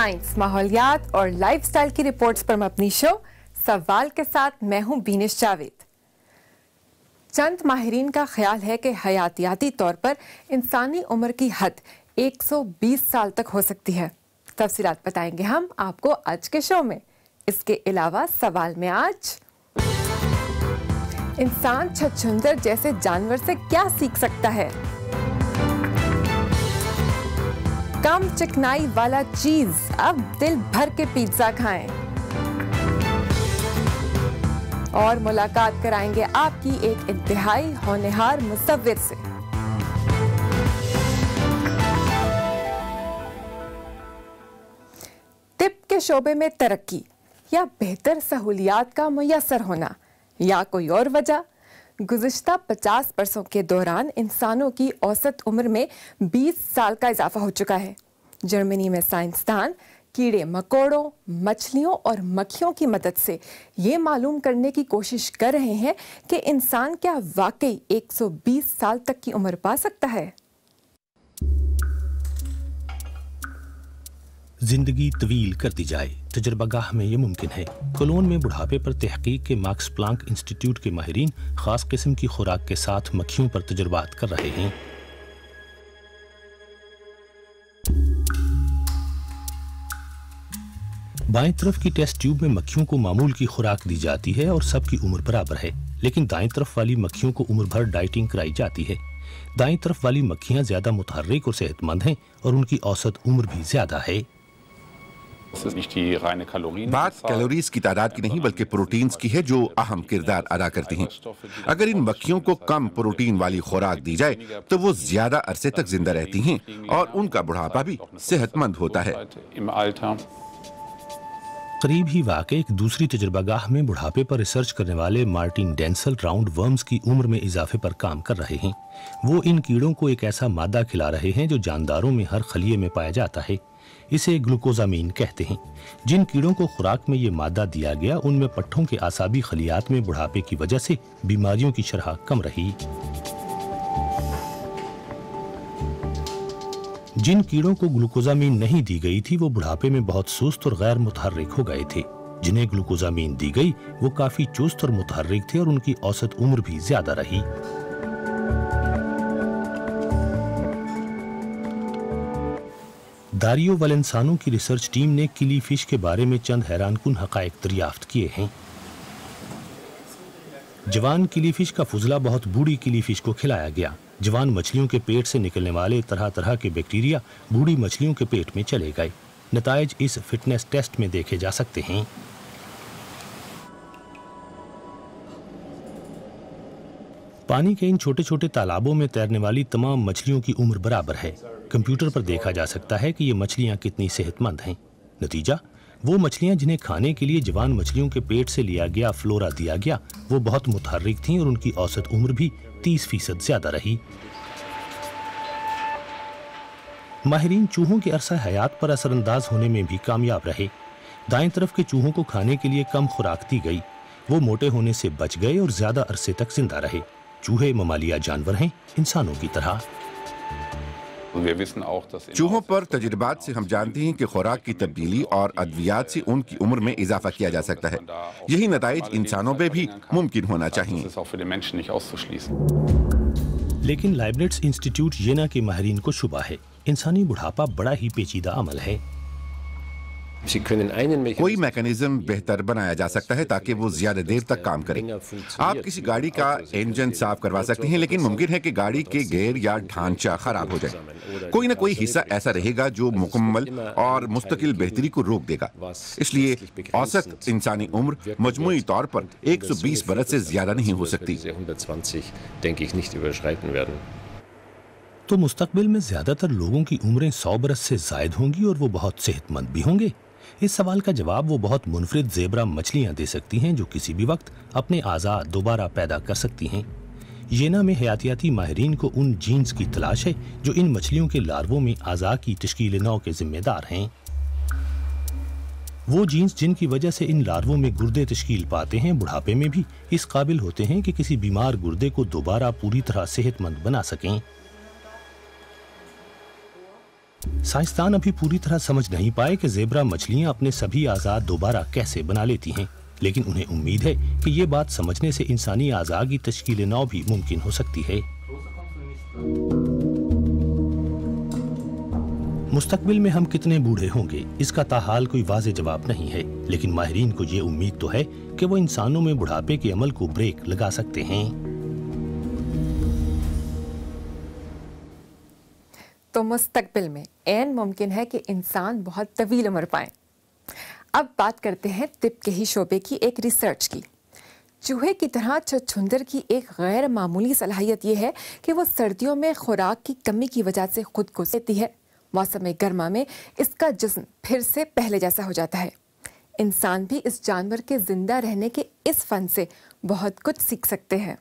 Science, माहौलियात और lifestyle की reports पर मबनी शो सवाल के साथ मैं हूं बीनिश जावेद। चंद माहिरीन का ख्याल है कि हयातियाती तौर पर इंसानी उम्र की हद 120 साल तक हो सकती है। तफसीलात बताएंगे हम आपको आज के शो में। इसके अलावा सवाल में आज इंसान छछूंदर जैसे जानवर से क्या सीख सकता है, कम चिकनाई वाला चीज, अब दिल भर के पिज्जा खाएं, और मुलाकात कराएंगे आपकी एक इंतहाई होनहार मुसव्विर से। तिब के शोबे में तरक्की या बेहतर सहूलियात का मुयस्सर होना या कोई और वजह। गुज़िश्ता 50 बरसों के दौरान इंसानों की औसत उम्र में 20 साल का इजाफा हो चुका है। जर्मनी में साइंसदान कीड़े मकोड़ों, मछलियों और मक्खियों की मदद से ये मालूम करने की कोशिश कर रहे हैं कि इंसान क्या वाकई 120 साल तक की उम्र पा सकता है। जिंदगी तवील कर दी जाए, तजर्बागाह में ये मुमकिन है। कोलोन में बुढ़ापे पर तहकीक के मैक्स प्लांक इंस्टीट्यूट के माहिरीन खास किस्म की खुराक के साथ मक्खियों पर तजर्बात कर रहे हैं। बाएं तरफ की टेस्ट ट्यूब में मक्खियों को मामूल की खुराक दी जाती है और सबकी उम्र बराबर है, लेकिन दाएं तरफ वाली मक्खियों को उम्र भर डाइटिंग कराई जाती है। दाएं तरफ वाली मक्खियां ज्यादा मुतहर्रिक और सेहतमंद हैं और उनकी औसत उम्र भी ज्यादा है। बात कैलोरीज की तादाद की नहीं बल्कि प्रोटीन्स की है, जो अहम किरदार अदा करती हैं। अगर इन मक्खियों को कम प्रोटीन वाली खुराक दी जाए तो वो ज्यादा अरसे तक जिंदा रहती हैं और उनका बुढ़ापा भी सेहतमंद होता है। करीब ही वाक़े एक दूसरी तजर्बागाह में बुढ़ापे पर रिसर्च करने वाले मार्टिन डेंसल राउंड वर्म्स की उम्र में इजाफे पर काम कर रहे हैं। वो इन कीड़ों को एक ऐसा मादा खिला रहे हैं जो जानदारों में हर खलिए में पाया जाता है। इसे ग्लूकोजामीन कहते हैं। जिन कीड़ों को खुराक में ये मादा दिया गया उनमें पट्ठों के आसाबी खलियात में बुढ़ापे की वजह से बीमारियों की शरह कम रही। जिन कीड़ों को ग्लूकोजामीन नहीं दी गई थी वो बुढ़ापे में बहुत सुस्त और गैर मुतहर्रिक हो गए थे। जिन्हें ग्लूकोजामीन दी गई वो काफी चुस्त और मुतहर्रिक थे और उनकी औसत उम्र भी ज्यादा रही। दारियो वलेंसानो की रिसर्च टीम ने किली फिश के बारे में चंद हैरानकुन हकायक दरियाफ्त किए हैं। जवान किली फिश का फुजला बहुत बूढ़ी किली फिश को खिलाया गया। जवान मछलियों के पेट से निकलने वाले तरह तरह के बैक्टीरिया बूढ़ी मछलियों के पेट में चले गए। नताइज इस फिटनेस टेस्ट में देखे जा सकते हैं। पानी के इन छोटे छोटे तालाबों में तैरने वाली तमाम मछलियों की उम्र बराबर है। कंप्यूटर पर देखा जा सकता है कि ये मछलियां कितनी सेहतमंद हैं। नतीजा, वो मछलियां जिन्हें खाने के लिए जवान मछलियों के पेट से लिया गया फ्लोरा दिया गया वो बहुत मुतहर्रिक थीं और उनकी औसत उम्र भी 30% ज्यादा रही। माहिरीन चूहों के अरसा हयात पर असरअंदाज होने में भी कामयाब रहे। दाएं तरफ के चूहों को खाने के लिए कम खुराक दी गई। वो मोटे होने से बच गए और ज्यादा अरसे तक जिंदा रहे। चूहे ममालिया जानवर हैं, इंसानों की तरह। चूहों पर तजुर्बात से हम जानते हैं कि खुराक की तब्दीली और अद्वियात से उनकी उम्र में इजाफा किया जा सकता है। यही नताइज इंसानों में भी मुमकिन होना चाहिए। लेकिन लाइबनिट्स इंस्टीट्यूट येना के माहिरीन को शुबा है, इंसानी बुढ़ापा बड़ा ही पेचीदा अमल है। कोई मैकेनिज्म बेहतर बनाया जा सकता है ताकि वो ज्यादा देर तक काम करे। आप किसी गाड़ी का इंजन साफ करवा सकते हैं, लेकिन मुमकिन है कि गाड़ी के गियर या ढांचा खराब हो जाए। कोई ना कोई हिस्सा ऐसा रहेगा जो मुकम्मल और मुस्तकिल बेहतरी को रोक देगा। इसलिए औसत इंसानी उम्र मजमूई तौर पर 120 बरस से ज्यादा नहीं हो सकती। तो मुस्तकबिल में ज्यादातर लोगों की उम्रें 100 बरस से जायद होंगी और वो बहुत सेहतमंद भी होंगे। इस सवाल का जवाब वो बहुत मुनफरिद ज़ेबरा मछलियां दे सकती हैं जो किसी भी वक्त अपने आज़ा दोबारा पैदा कर सकती हैं। येना में हयातियाती माहिरीन को उन जीन्स की तलाश है जो इन मछलियों के लार्वों में आज़ा की तश्कील नौ के जिम्मेदार हैं। वो जीन्स जिनकी वजह से इन लार्वों में गुर्दे तश्कील पाते हैं बुढ़ापे में भी इस काबिल होते हैं कि किसी बीमार गुर्दे को दोबारा पूरी तरह सेहतमंद बना सकें। साइंसदान अभी पूरी तरह समझ नहीं पाए कि ज़ेब्रा मछलियां अपने सभी आज़ाद दोबारा कैसे बना लेती हैं, लेकिन उन्हें उम्मीद है कि ये बात समझने से इंसानी आज़ा की तश्कील नौ भी मुमकिन हो सकती है। मुस्तकबिल में हम कितने बूढ़े होंगे, इसका ताहाल कोई वाज़े जवाब नहीं है, लेकिन माहिरीन को ये उम्मीद तो है कि वो इंसानों में बुढ़ापे के अमल को ब्रेक लगा सकते हैं। तो मुस्तकबिल में ऐन मुमकिन है कि इंसान बहुत तवील उम्र पाए। अब बात करते हैं तिब के ही शोबे की एक रिसर्च की। चूहे की तरह छछूंदर की एक गैर मामूली सलाहियत यह है कि वो सर्दियों में खुराक की कमी की वजह से खुद को देती है। मौसम गर्मा में इसका जिस्म फिर से पहले जैसा हो जाता है। इंसान भी इस जानवर के जिंदा रहने के इस फन से बहुत कुछ सीख सकते हैं।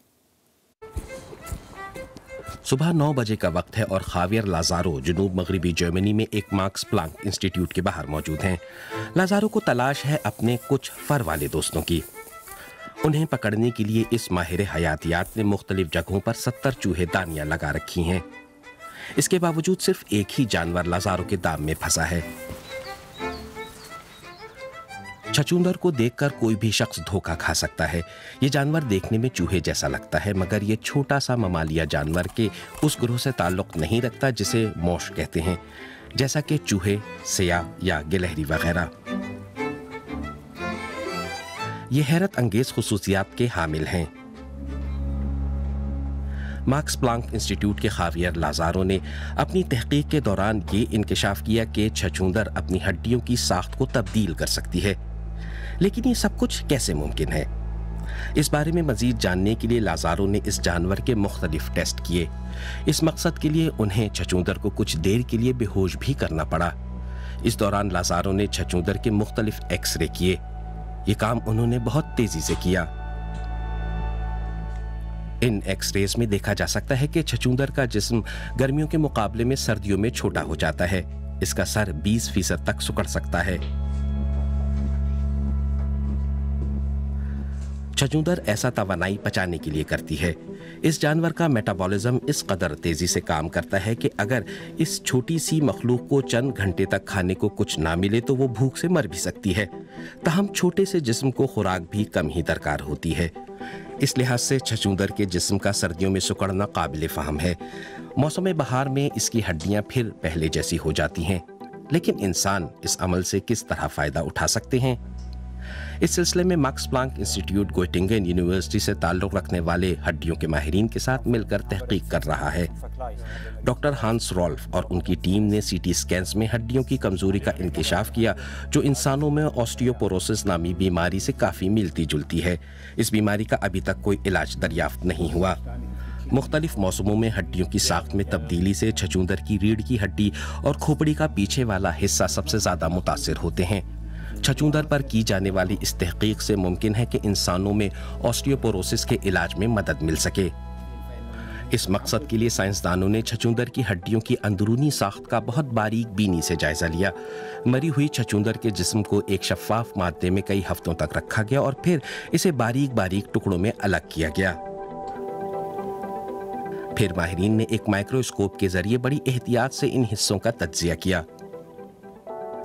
सुबह 9 बजे का वक्त है और खावियर लाजारो जुनूब मगरबी जर्मनी में एक मार्क्स प्लांक इंस्टीट्यूट के बाहर मौजूद हैं। लाजारो को तलाश है अपने कुछ फर वाले दोस्तों की। उन्हें पकड़ने के लिए इस माहिर हयातियात ने मुख्तलिफ जगहों पर 70 चूहे दानियां लगा रखी हैं। इसके बावजूद सिर्फ एक ही जानवर लाजारो के दाम में फंसा है। छछूंदर को देखकर कोई भी शख्स धोखा खा सकता है। ये जानवर देखने में चूहे जैसा लगता है, मगर ये छोटा सा ममालिया जानवर के उस ग्रोह से ताल्लुक नहीं रखता जिसे मोश कहते हैं, जैसा कि चूहे, सिया या गिलहरी वगैरह। ये हैरत अंगेज खुसूसियात के हामिल हैं। मार्क्स प्लांक इंस्टीट्यूट के खावियर लाजारो ने अपनी तहकीक के दौरान ये इंकशाफ किया कि छछूंदर अपनी हड्डियों की साख्त को तब्दील कर सकती है। लेकिन ये सब कुछ कैसे मुमकिन है? इस बारे में मजीद जानने के लिए लाजारो ने इस जानवर के मुख्तलिफ टेस्ट किए। इस मकसद के लिए उन्हें छछूंदर को कुछ देर के लिए बेहोश भी करना पड़ा। इस दौरान लाजारो ने छछूंदर के मुख्तलिफ एक्सरे किए। ये काम उन्होंने बहुत तेजी से किया। इन एक्सरेज में देखा जा सकता है कि छछूंदर का जिस्म गर्मियों के मुकाबले में सर्दियों में छोटा हो जाता है। इसका सर 20% तक सिकुड़ सकता है। छछूंदर ऐसा तवानाई पचाने के लिए करती है। इस जानवर का मेटाबॉलिज्म इस कदर तेजी से काम करता है कि अगर इस छोटी सी मखलूक को चंद घंटे तक खाने को कुछ ना मिले तो वो भूख से मर भी सकती है। ताहम छोटे से जिस्म को खुराक भी कम ही दरकार होती है। इस लिहाज से छछूंदर के जिस्म का सर्दियों में सिकुड़ना काबिल फ़हम है। मौसम बहार में इसकी हड्डियां फिर पहले जैसी हो जाती हैं। लेकिन इंसान इस अमल से किस तरह फ़ायदा उठा सकते हैं? इस सिलसिले में मार्क्स प्लांक इंस्टीट्यूट गोटिंगन यूनिवर्सिटी से ताल्लुक़ रखने वाले हड्डियों के माहिरीन के साथ मिलकर तहकीक कर रहा है। डॉक्टर हांस रॉल्फ और उनकी टीम ने सीटी स्कैन्स में हड्डियों की कमजोरी का इंकशाफ किया, जो इंसानों में ऑस्टियोपोरोसिस नामी बीमारी से काफ़ी मिलती जुलती है। इस बीमारी का अभी तक कोई इलाज दरियाफ्त नहीं हुआ। मुख्तलिफ मौसमों में हड्डियों की साख्त में तब्दीली से छछूंदर की रीढ़ की हड्डी और खोपड़ी का पीछे वाला हिस्सा सबसे ज़्यादा मुतासिर होते हैं। छछूंदर पर की जाने वाली इस तहकीक से मुमकिन है कि इंसानों में ऑस्टियोपोरोसिस के इलाज में मदद मिल सके। इस मकसद के लिए साइंसदानों ने छछूंदर की हड्डियों की अंदरूनी साख्त का बहुत बारीक बीनी से जायजा लिया। मरी हुई छछूंदर के जिस्म को एक शफाफ मादे में कई हफ्तों तक रखा गया और फिर इसे बारीक बारीक टुकड़ों में अलग किया गया। फिर माहिरीन ने एक माइक्रोस्कोप के जरिए बड़ी एहतियात से इन हिस्सों का तज्जिया किया।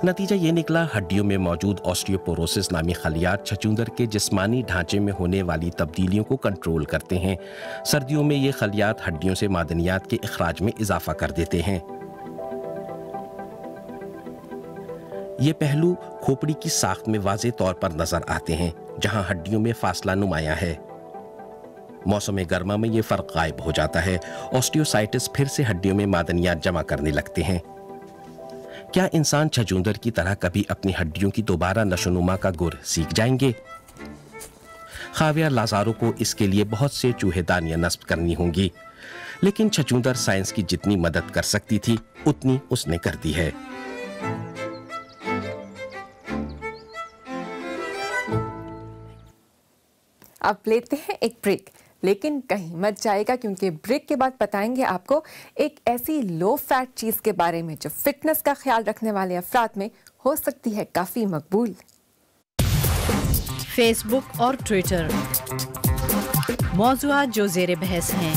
नतीजा ये निकला, हड्डियों में मौजूद ऑस्टियोपोरोसिस नामी खलियात छछूंदर के जिस्मानी ढांचे में होने वाली तब्दीलियों को कंट्रोल करते हैं। सर्दियों में ये खलियात हड्डियों से मादनियात के इखराज में इजाफा कर देते हैं। ये पहलू खोपड़ी की साख्त में वाज़े तौर पर नजर आते हैं, जहां हड्डियों में फासला नुमाया है। मौसम गर्मा में ये फर्क गायब हो जाता है। ऑस्टियोसाइटिस फिर से हड्डियों में मादनियात जमा करने लगते हैं। क्या इंसान छछूंदर की तरह कभी अपनी हड्डियों की दोबारा नशोनुमा का गुर सीख जाएंगे? खावियर लाजारो को इसके लिए बहुत से चूहेदानियां नस्ब करनी होंगी, लेकिन छछूंदर साइंस की जितनी मदद कर सकती थी उतनी उसने कर दी है। अब लेते हैं एक ब्रेक, लेकिन कहीं मत जाएगा क्योंकि ब्रेक के बाद बताएंगे आपको एक ऐसी लो फैट चीज के बारे में जो फिटनेस का ख्याल रखने वाले अफराद में हो सकती है काफी मकबूल। फेसबुक और ट्विटर मौज़ूआत जो ज़ेरे बहस हैं,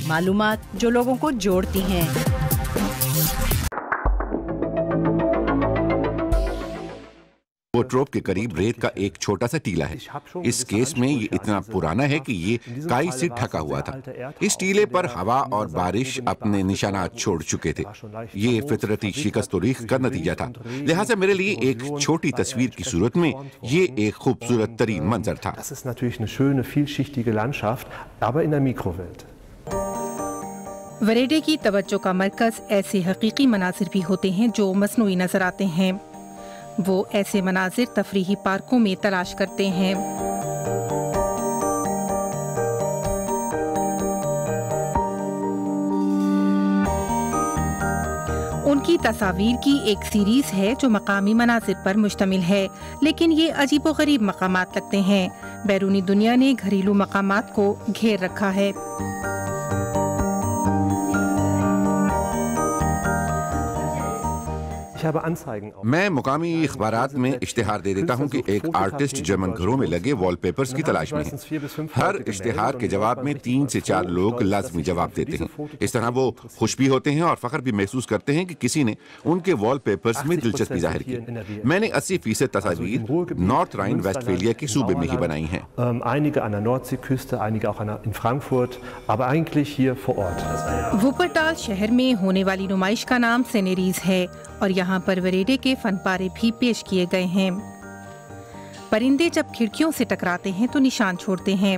मालूमात जो लोगों को जोड़ती हैं, यूलोट्रोप के करीब रेत का एक छोटा सा टीला है। इस केस में ये इतना पुराना है कि ये काई से ढका हुआ था। इस टीले पर हवा और बारिश अपने निशानात छोड़ चुके थे। ये फितरती शिकस्त-ओ-रीख का नतीजा था। लिहाजा मेरे लिए एक छोटी तस्वीर की सूरत में ये एक खूबसूरत तरीन मंजर था। वरेडे की तवज्जो का मरकज ऐसे हकीकी मनाजिर भी होते हैं जो मसनूई नजर आते हैं। वो ऐसे मनाजिर तफरीही पार्कों में तलाश करते हैं। उनकी तस्वीर की एक सीरीज है जो मकामी मनाजिर पर मुश्तमिल है, लेकिन ये अजीबोगरीब मकामात लगते हैं। बैरूनी दुनिया ने घरेलू मकामात को घेर रखा है। मैं मुकामी अखबारात में इश्तिहार दे देता हूँ कि एक आर्टिस्ट जर्मन घरों में लगे वॉलपेपर्स की तलाश में है। हर इश्तिहार के जवाब में 3 से 4 लोग लाजमी जवाब देते हैं। इस तरह वो खुश भी होते हैं और फख्र भी महसूस करते हैं कि किसी ने उनके वॉलपेपर्स में दिलचस्पी जाहिर की। मैंने 80% तस्वीर नॉर्थ राइन वेस्टफेलिया के सूबे में ही बनाई हैं। वुपरटाल शहर में होने वाली नुमाइश का नाम सेनेरीज है और यहाँ पर वरेडे के फनपारे भी पेश किए गए हैं। परिंदे जब खिड़कियों से टकराते हैं तो निशान छोड़ते हैं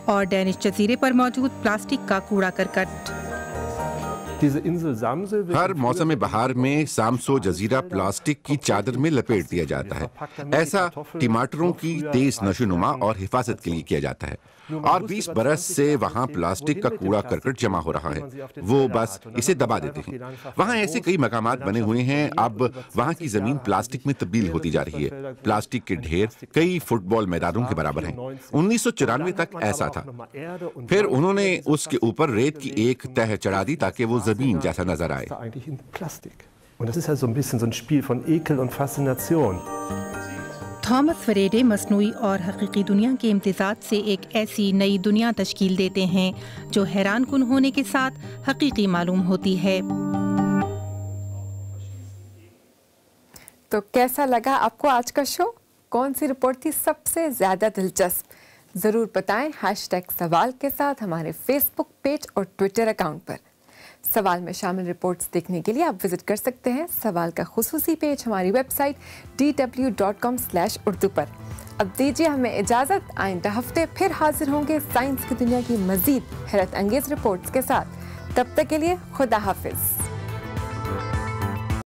और डैनिश जजीरे पर मौजूद प्लास्टिक का कूड़ा करकट। हर मौसम बहार में सामसो जजीरा प्लास्टिक की चादर में लपेट दिया जाता है। ऐसा टमाटरों की तेज नशोनुमा और हिफाजत के लिए किया जाता है और 20 बरस से वहाँ प्लास्टिक का कूड़ा करकट जमा हो रहा है। वो बस इसे दबा देते हैं। वहाँ ऐसे कई मकामात बने हुए हैं। अब वहाँ की जमीन प्लास्टिक में तब्दील होती जा रही है। प्लास्टिक के ढेर कई फुटबॉल मैदानों के बराबर हैं। 1994 तक ऐसा था। फिर उन्होंने उसके ऊपर रेत की एक तह चढ़ा दी ताकि वो जमीन जैसा नजर आए। थॉमस वरेडे मसनूई और हकीकी दुनिया के इम्तिजाज से एक ऐसी नई दुनिया तश्कील देते हैं जो हैरान कुन होने के साथ हकीकी मालूम होती है। तो कैसा लगा आपको आज का शो? कौन सी रिपोर्ट थी सबसे ज्यादा दिलचस्प? जरूर बताएं #सवाल के साथ हमारे फेसबुक पेज और ट्विटर अकाउंट पर। सवाल में शामिल रिपोर्ट्स देखने के लिए आप विजिट कर सकते हैं सवाल का खुसूसी पेज हमारी वेबसाइट dw.com/urdu पर। अब दीजिए हमें इजाज़त। आइंदा हफ्ते फिर हाजिर होंगे साइंस की दुनिया की मज़ीद हैरत अंगेज रिपोर्ट्स के साथ। तब तक के लिए खुदा हाफिज।